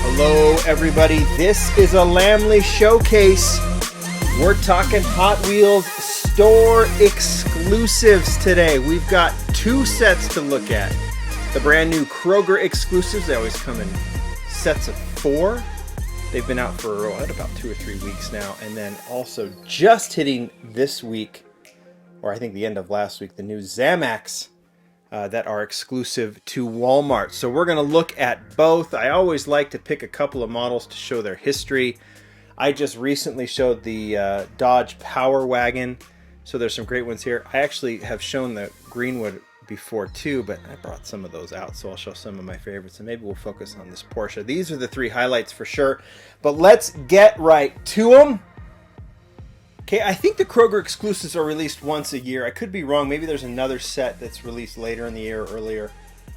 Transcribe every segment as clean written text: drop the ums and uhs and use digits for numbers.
Hello everybody, this is a Lamley showcase. We're talking Hot Wheels store exclusives today. We've got two sets to look at. The brand new Kroger Exclusives, they always come in sets of 4. They've been out for about 2 or 3 weeks now. And then also just hitting this week, or I think the end of last week, the new Zamacs that are exclusive to Walmart. So we're going to look at both. I always like to pick a couple of models to show their history. I just recently showed the Dodge Power Wagon, so there's some great ones here. I actually have shown the Greenwood before too, but I brought some of those out, so I'll show some of my favorites, and maybe we'll focus on this Porsche. These are the 3 highlights for sure, but let's get right to them. Okay, I think the Kroger Exclusives are released once a year. I could be wrong. Maybe there's another set that's released later in the year or earlier.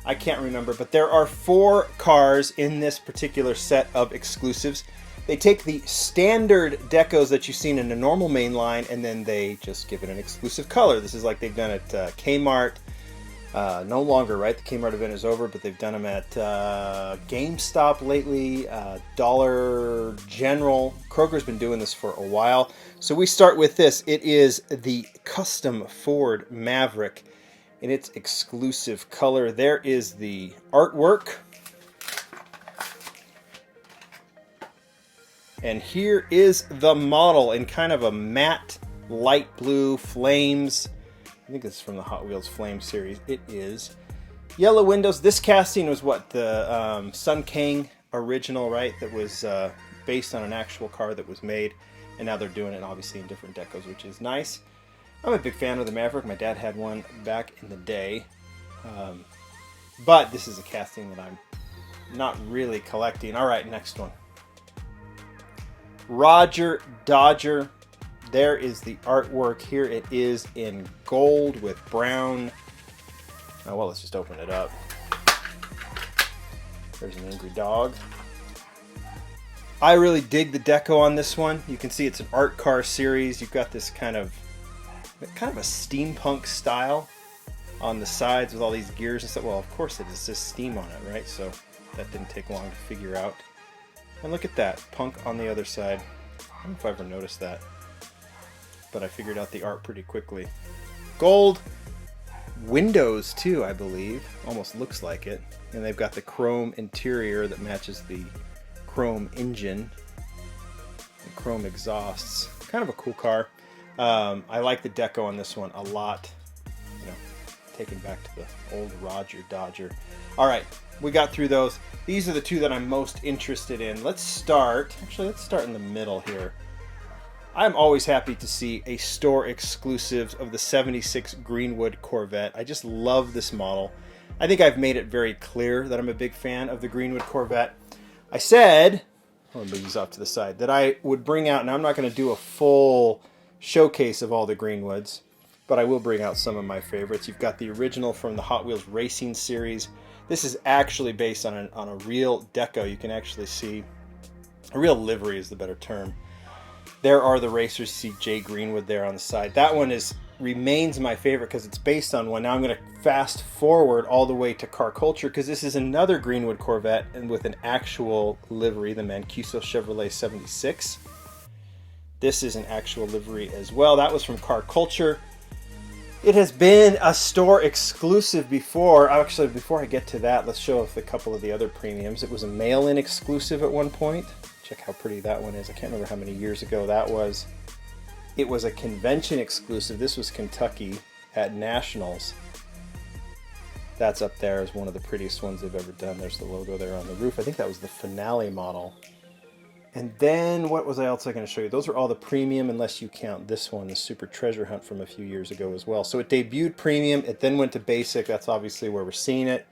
I can't remember, but there are 4 cars in this particular set of exclusives. They take the standard decos that you've seen in a normal main line, and then they just give it an exclusive color. This is like they've done at Kmart. No longer, right? The Kmart event is over, but they've done them at GameStop lately, Dollar General. Kroger's been doing this for a while. So we start with this. It is the custom Ford Maverick in its exclusive color. There is the artwork. And here is the model in kind of a matte light blue flames. I think it's from the Hot Wheels Flame series. It is. Yellow windows. This casting was what? The Sun King original, right? That was based on an actual car that was made. And now they're doing it obviously in different decos, which is nice. I'm a big fan of the Maverick. My dad had one back in the day. But this is a casting that I'm not really collecting. All right, next one. Roger Dodger. There is the artwork. Here it is in gold with brown. Oh, well, let's just open it up. There's an angry dog. I really dig the deco on this one. You can see it's an art car series. You've got this kind of a steampunk style on the sides with all these gears and stuff. Well, of course it is just steam on it, right? So that didn't take long to figure out. And look at that, punk on the other side. I don't know if I ever noticed that, but I figured out the art pretty quickly. Gold windows too, I believe. Almost looks like it. And they've got the chrome interior that matches the chrome engine. And chrome exhausts. Kind of a cool car. I like the deco on this one a lot. You know, taken back to the old Roger Dodger. All right, we got through those. These are the 2 that I'm most interested in. Let's start in the middle here. I'm always happy to see a store exclusive of the 76 Greenwood Corvette. I just love this model. I think I've made it very clear that I'm a big fan of the Greenwood Corvette. I said, I'll move these off to the side, that I would bring out, and I'm not going to do a full showcase of all the Greenwoods, but I will bring out some of my favorites. You've got the original from the Hot Wheels Racing series. This is actually based on a real deco. You can actually see, a real livery is the better term. There are the racers. You see Jay Greenwood there on the side. That one remains my favorite because it's based on one. Now I'm going to fast forward all the way to Car Culture because this is another Greenwood Corvette and with an actual livery, the Mancuso Chevrolet 76. This is an actual livery as well. That was from Car Culture. It has been a store exclusive before. Actually, before I get to that, let's show off a couple of the other premiums. It was a mail-in exclusive at one point. Check how pretty that one is. I can't remember how many years ago that was. It was a convention exclusive. This was Kentucky at Nationals. That's up there as one of the prettiest ones they've ever done. There's the logo there on the roof. I think that was the finale model. And then what was I else going to show you? Those are all the premium, unless you count this one, the Super Treasure Hunt from a few years ago as well. So it debuted premium. It then went to basic. That's obviously where we're seeing it.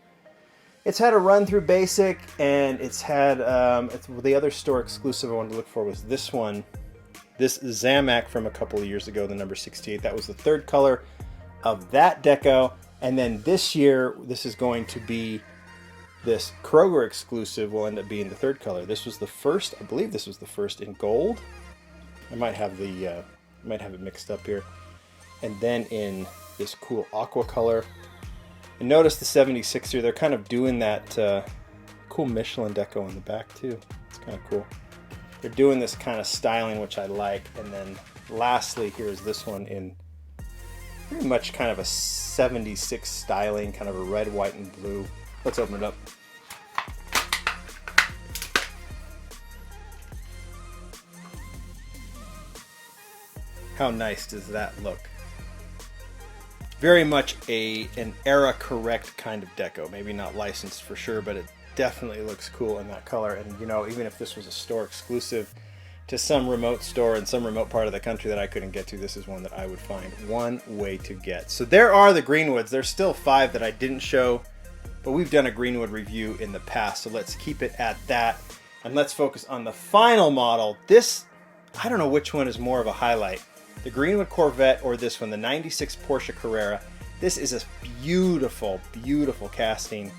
It's had a run through basic, and it's had the other store exclusive I wanted to look for was this one, this Zamak from a couple of years ago, the number 68. That was the third color of that deco. And then this year, this is going to be this Kroger exclusive will end up being the third color. This was the first, I believe this was the first in gold. I might have it mixed up here. And then in this cool aqua color. And notice the 76 here, they're kind of doing that cool Michelin deco in the back too. It's kind of cool. They're doing this kind of styling, which I like. And then lastly, here's this one in pretty much kind of a 76 styling, kind of a red, white, and blue. Let's open it up. How nice does that look? Very much an era correct kind of deco. Maybe not licensed for sure, but it definitely looks cool in that color. And you know, even if this was a store exclusive to some remote store in some remote part of the country that I couldn't get to, this is one that I would find one way to get. So there are the Greenwoods. There's still 5 that I didn't show, but we've done a Greenwood review in the past, so let's keep it at that. And let's focus on the final model. This, I don't know which one is more of a highlight, the Greenwood Corvette or this one, the 96 Porsche Carrera. This is a beautiful, beautiful casting,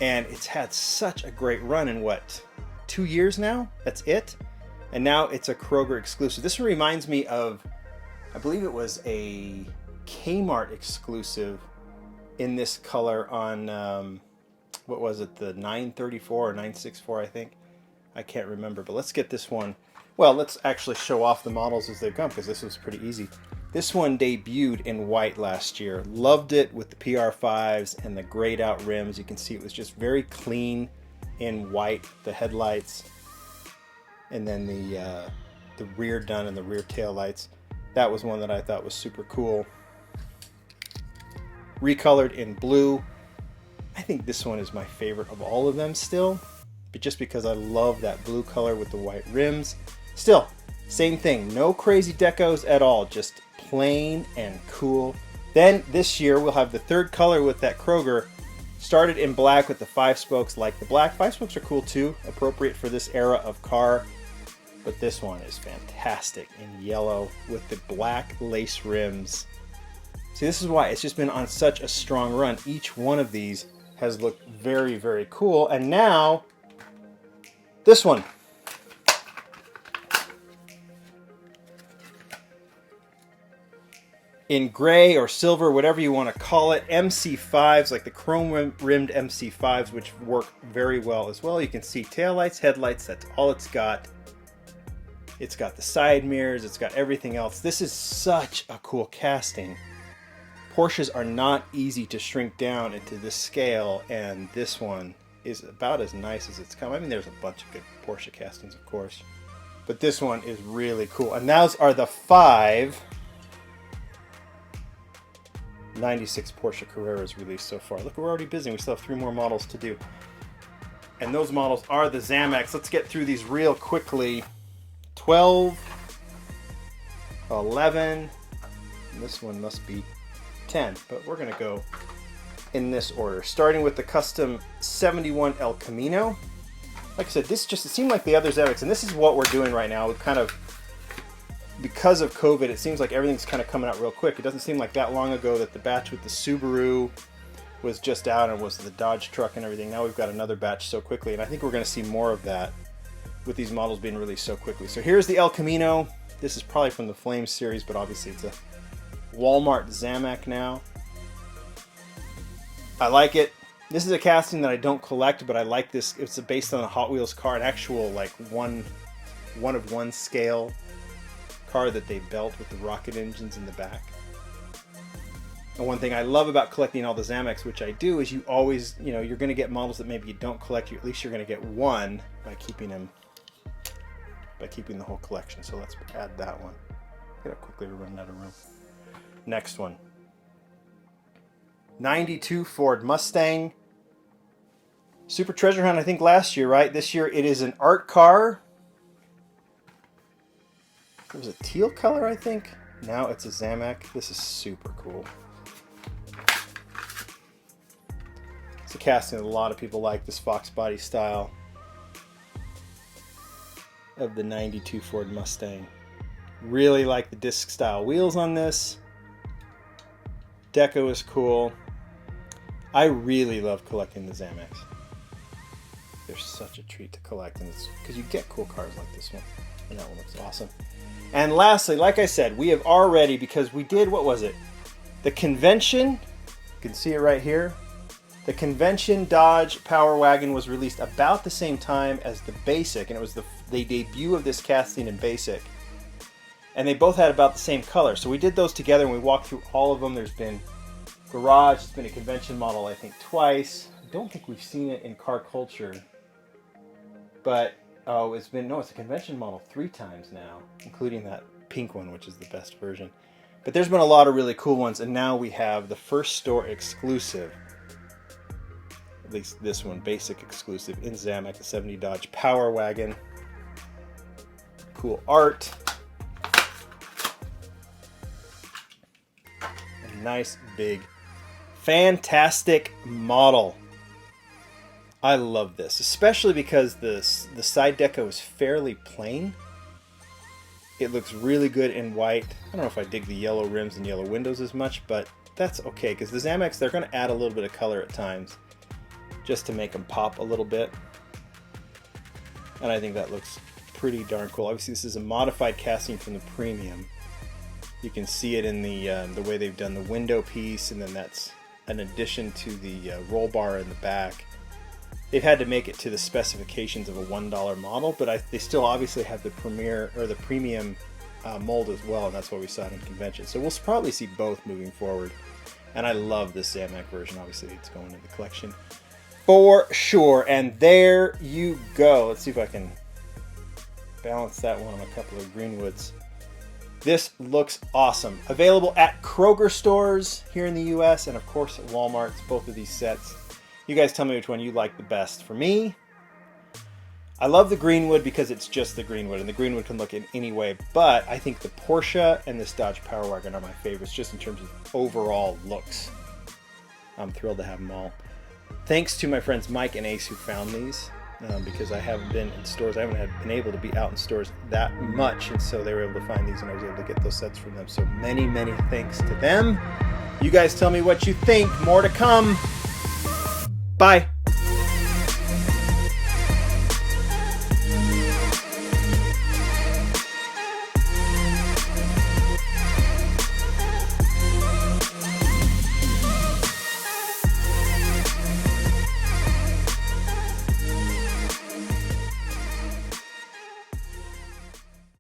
and it's had such a great run in what, 2 years now? That's it? And now it's a Kroger exclusive. This one reminds me of, I believe it was a Kmart exclusive in this color on, what was it, the 934 or 964, I think. I can't remember, but let's get this one. Well, let's actually show off the models as they've come, because this was pretty easy. This one debuted in white last year. Loved it with the PR5s and the grayed out rims. You can see it was just very clean in white, the headlights, and then the rear done and the rear tail lights. That was one that I thought was super cool. Recolored in blue. I think this one is my favorite of all of them still, but just because I love that blue color with the white rims. Still, same thing, no crazy decos at all, just plain and cool. Then this year we'll have the third color with that Kroger. Started in black with the 5 spokes, like the black. 5 spokes are cool too, appropriate for this era of car. But this one is fantastic in yellow with the black lace rims. See, this is why it's just been on such a strong run. Each one of these has looked very, very cool. And now, this one. In gray or silver, whatever you want to call it, MC5s, like the chrome rimmed MC5s, which work very well as well. You can see taillights, headlights, that's all it's got. It's got the side mirrors, it's got everything else. This is such a cool casting. Porsches are not easy to shrink down into this scale, and this one is about as nice as it's come. I mean, there's a bunch of good Porsche castings, of course, but this one is really cool. And those are the 5 96 Porsche Carreras released so far. Look, we're already busy. We still have 3 more models to do. And those models are the Zamacs. Let's get through these real quickly. 12, 11, and this one must be 10, but we're going to go in this order. Starting with the custom 71 El Camino. Like I said, this just, it seemed like the other Zamacs, and this is what we're doing right now. We've kind of, because of COVID, it seems like everything's kind of coming out real quick. It doesn't seem like that long ago that the batch with the Subaru was just out and was the Dodge truck and everything. Now we've got another batch so quickly, and I think we're going to see more of that with these models being released so quickly. So here's the El Camino. This is probably from the Flame series, but obviously it's a Walmart Zamac now. I like it. This is a casting that I don't collect, but I like this. It's based on a Hot Wheels car, an actual like one of one scale car that they built with the rocket engines in the back. And one thing I love about collecting all the Zamacs, which I do, is you always, you know, you're going to get models that maybe you don't collect. At least you're going to get one by keeping them, by keeping the whole collection. So let's add that one. Look how quickly we're running out of room. Next one. 92 Ford Mustang. Super Treasure Hunt, I think last year, right? This year it is an art car. It was a teal color, I think. Now it's a Zamak. This is super cool. It's a casting that a lot of people like, this fox body style of the 92 Ford Mustang. Really like the disc style wheels on this. Deco is cool. I really love collecting the Zamaks. They're such a treat to collect, and it's because you get cool cars like this one. And that one looks awesome. And lastly, like I said, we have already, because we did, what was it? The convention, you can see it right here. The convention Dodge Power Wagon was released about the same time as the Basic, and it was the debut of this casting in Basic. And they both had about the same color. So we did those together and we walked through all of them. There's been Garage, it's been a convention model, I think, twice. I don't think we've seen it in car culture. But, it's a convention model 3 times now, including that pink one, which is the best version. But there's been a lot of really cool ones, and now we have the first store exclusive. At least this one, Basic exclusive in Zamak, the 70 Dodge Power Wagon. Cool art. A nice, big, fantastic model. I love this, especially because the side deco is fairly plain. It looks really good in white. I don't know if I dig the yellow rims and yellow windows as much, but that's okay, because the Zamaks, they're going to add a little bit of color at times just to make them pop a little bit. And I think that looks pretty darn cool. Obviously, this is a modified casting from the Premium. You can see it in the way they've done the window piece, and then that's an addition to the roll bar in the back. They've had to make it to the specifications of a $1 model, but they still obviously have the Premium mold as well, and that's why we saw it in convention. So we'll probably see both moving forward. And I love this Zamak version. Obviously, it's going in the collection for sure. And there you go. Let's see if I can balance that one on a couple of Greenwoods. This looks awesome. Available at Kroger stores here in the US, and of course at Walmart. Both of these sets. You guys tell me which one you like the best. For me, I love the Greenwood because it's just the Greenwood, and the Greenwood can look in any way, but I think the Porsche and this Dodge Power Wagon are my favorites just in terms of overall looks. I'm thrilled to have them all. Thanks to my friends Mike and Ace who found these, because I haven't been in stores. I haven't been able to be out in stores that much, and so they were able to find these, and I was able to get those sets from them. So many, many thanks to them. You guys tell me what you think. More to come. Bye.